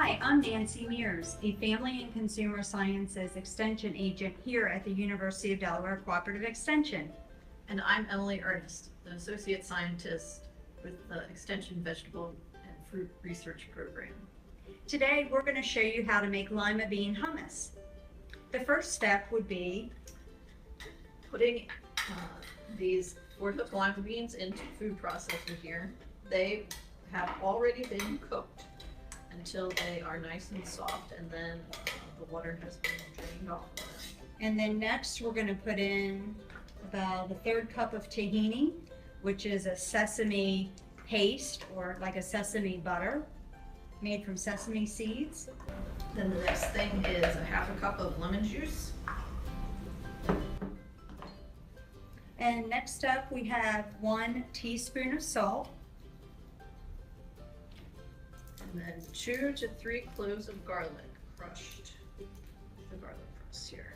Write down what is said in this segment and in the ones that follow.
Hi, I'm Nancy Mears, a Family and Consumer Sciences Extension Agent here at the University of Delaware Cooperative Extension. And I'm Emmalea Ernest, an Associate Scientist with the Extension Vegetable and Fruit Research Program. Today we're going to show you how to make lima bean hummus. The first step would be Putting these 4-hook lima beans into food processor here. They have already been cooked until they are nice and soft, and then the water has been drained off of them. And then next we're going to put in about a third cup of tahini, which is a sesame paste or like a sesame butter made from sesame seeds. Then the next thing is a 1/2 cup of lemon juice. And next up we have 1 teaspoon of salt. And then 2 to 3 cloves of garlic crushed. The garlic crust here.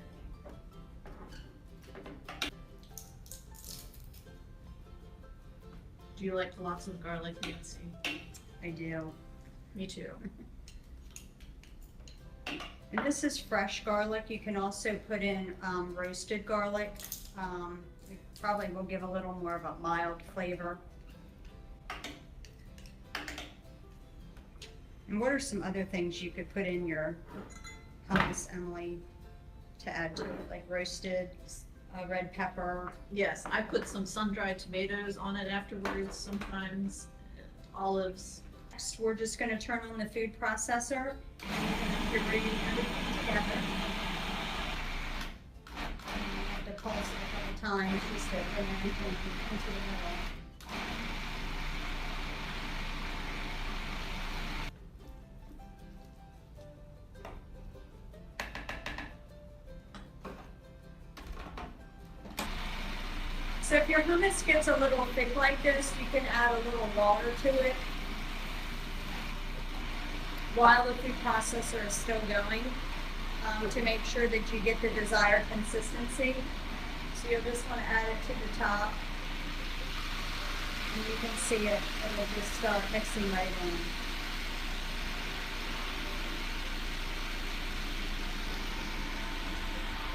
Do you like lots of garlic, Nancy? I do. Me too. And this is fresh garlic. You can also put in roasted garlic. It probably will give a little more of a mild flavor. And what are some other things you could put in your hummus, Emily, to add to it? Like roasted red pepper. Yes, I put some sun-dried tomatoes on it afterwards sometimes, olives. Next, we're just going to turn on the food processor and you're ready everything together. You have to pulse it a couple times just to bring everything into the middle. So if your hummus gets a little thick like this, you can add a little water to it while the food processor is still going to make sure that you get the desired consistency. So you'll just want to add it to the top. And you can see it will just start mixing right in.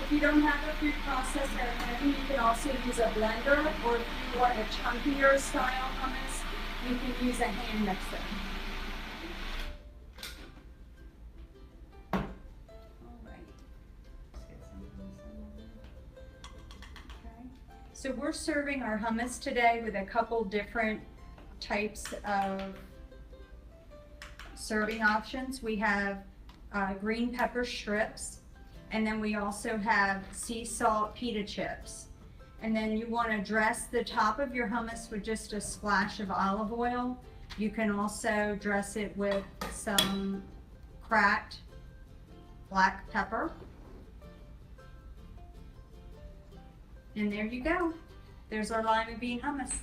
If you don't have a food processor at home, you can also use a blender, or if you want a chunkier style hummus, you can use a hand mixer. So we're serving our hummus today with a couple different types of serving options. We have green pepper strips, and then we also have sea salt pita chips. And then you want to dress the top of your hummus with just a splash of olive oil. You can also dress it with some cracked black pepper. And there you go. There's our lima bean hummus.